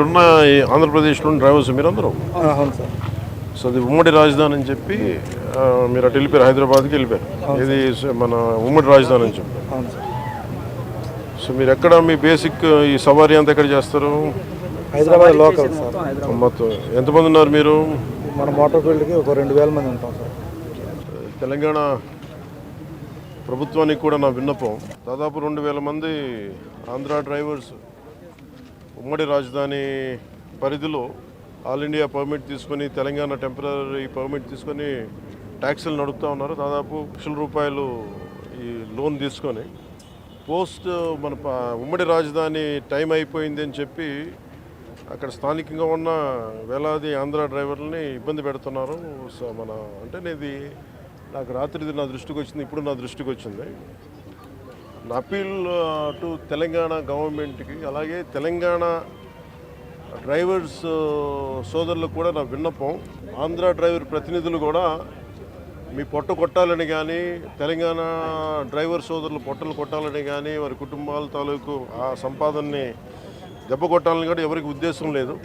ఇక్కడున్న ఆంధ్రప్రదేశ్లోని డ్రైవర్స్ మీరందరూ? అవును సార్. సో అది ఉమ్మడి రాజధాని అని చెప్పి మీరు అటు వెళ్ళిపోయారు, హైదరాబాద్కి వెళ్ళిపోయారు. ఇది మన ఉమ్మడి రాజధాని అని చెప్పి. అవును సార్. సో మీరు ఎక్కడ మీ బేసిక్ ఈ సవారీ అంతా ఎక్కడ చేస్తారు? Hyderabad local sir. మొత్తం ఎంతమంది ఉన్నారు మీరు? మన మోటార్ ఫీల్డ్కి ఒక 2000 మంది ఉంటాం సార్. తెలంగాణ ప్రభుత్వానికి కూడా నా విన్నపం, దాదాపు 2000 మంది ఆంధ్ర డ్రైవర్స్ ఉమ్మడి రాజధాని పరిధిలో ఆల్ ఇండియా పర్మిట్ తీసుకొని, తెలంగాణ టెంపరీ పర్మిట్ తీసుకొని ట్యాక్సీలు నడుపుతూ ఉన్నారు. దాదాపు ₹1,00,000 ఈ లోన్ తీసుకొని పోస్ట్ మన ఉమ్మడి రాజధాని టైం అయిపోయింది అని చెప్పి అక్కడ స్థానికంగా ఉన్న వేలాది ఆంధ్ర డ్రైవర్లని ఇబ్బంది పెడుతున్నారు. సో అంటే ఇది నాకు రాత్రి నా దృష్టికి వచ్చింది, ఇప్పుడు నా దృష్టికి వచ్చింది. నా అపీల్ టు తెలంగాణ గవర్నమెంట్కి, అలాగే తెలంగాణ డ్రైవర్స్ సోదరులకు కూడా నా విన్నపం, ఆంధ్ర డ్రైవర్ ప్రతినిధులు కూడా మీ పొట్ట కొట్టాలని కానీ, తెలంగాణ డ్రైవర్ సోదరులు పొట్టలు కొట్టాలని కానీ, వారి కుటుంబాల తాలూకు ఆ సంపాదనని దెబ్బ కొట్టాలని కూడా ఎవరికి ఉద్దేశం లేదు.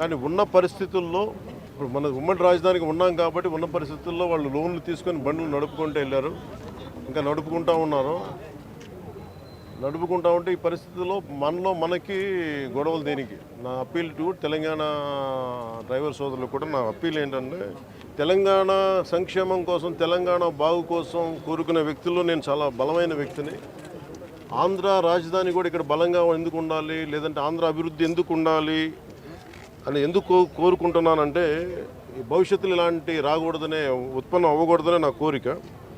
కానీ ఉన్న పరిస్థితుల్లో ఇప్పుడు మన ఉమ్మడి రాజధానికి ఉన్నాం కాబట్టి ఉన్న పరిస్థితుల్లో వాళ్ళు లోన్లు తీసుకొని బండ్లు నడుపుకుంటూ వెళ్ళారు, ఇంకా నడుపుకుంటూ ఉన్నారు. నడుపుకుంటా ఉంటే ఈ పరిస్థితుల్లో మనకి గొడవలు దేనికి? నా అప్పీల్ టు తెలంగాణ డ్రైవర్ సోదరులకు కూడా నా అప్పీల్ ఏంటంటే, తెలంగాణ సంక్షేమం కోసం, తెలంగాణ బాగు కోసం కోరుకునే వ్యక్తుల్లో నేను చాలా బలమైన వ్యక్తిని. ఆంధ్ర రాజధాని కూడా ఇక్కడ బలంగా ఎందుకు ఉండాలి, లేదంటే ఆంధ్ర అభివృద్ధి ఎందుకు ఉండాలి అని ఎందుకు కోరుకుంటున్నానంటే, భవిష్యత్తులో ఇలాంటి రాకూడదనే, ఉత్పన్నం అవ్వకూడదనే నా కోరిక.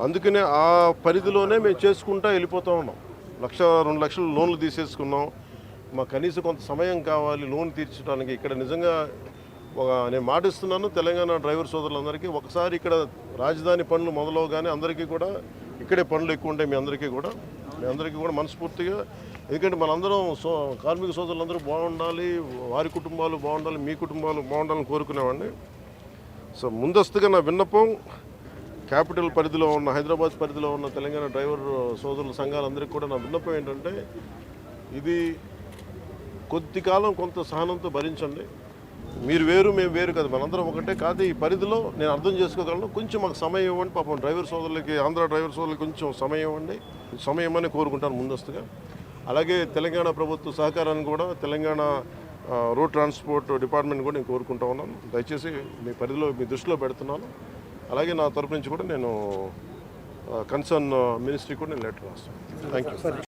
అందుకనే ఆ పరిధిలోనే మేము చేసుకుంటా వెళ్ళిపోతూ ఉన్నాం. 1,00,000-2 లక్షలు లోన్లు తీసేసుకున్నాం. మాకు కనీసం కొంత సమయం కావాలి లోన్ తీర్చడానికి. ఇక్కడ నిజంగా నేను మాటిస్తున్నాను తెలంగాణ డ్రైవర్ సోదరులందరికీ, ఒకసారి ఇక్కడ రాజధాని పనులు మొదలవగానే అందరికీ కూడా ఇక్కడే పనులు ఎక్కువ ఉంటాయి. మీ అందరికీ కూడా మనస్ఫూర్తిగా, ఎందుకంటే మనందరం కార్మిక సోదరులందరూ బాగుండాలి, వారి కుటుంబాలు బాగుండాలి, మీ కుటుంబాలు బాగుండాలని కోరుకునేవాడిని. సో ముందస్తుగా నా విన్నపం, క్యాపిటల్ పరిధిలో ఉన్న, హైదరాబాద్ పరిధిలో ఉన్న తెలంగాణ డ్రైవర్ సోదరుల సంఘాలందరికీ కూడా నా విన్నపం ఏంటంటే, ఇది కొద్ది కాలం కొంత సహనంతో భరించండి. మీరు వేరు, మేము వేరు కదా, మనందరం ఒకటే కాదు. ఈ పరిధిలో నేను అర్థం చేసుకోగలను. కొంచెం మాకు సమయం ఇవ్వండి. పాపం డ్రైవర్ సోదరులకి, ఆంధ్ర డ్రైవర్ సోదరులకి కొంచెం సమయం ఇవ్వండి. సమయం అని కోరుకుంటాను ముందస్తుగా. అలాగే తెలంగాణ ప్రభుత్వ సహకారాన్ని కూడా, తెలంగాణ రోడ్ ట్రాన్స్పోర్ట్ డిపార్ట్మెంట్ కూడా నేను కోరుకుంటా ఉన్నాను. దయచేసి మీ పరిధిలో, మీ దృష్టిలో పెడుతున్నాను. అలాగే నా తరపు నుంచి కూడా నేను కన్సర్న్ మినిస్ట్రీ కూడా నేను లెటర్ రాస్తాను. Thank you.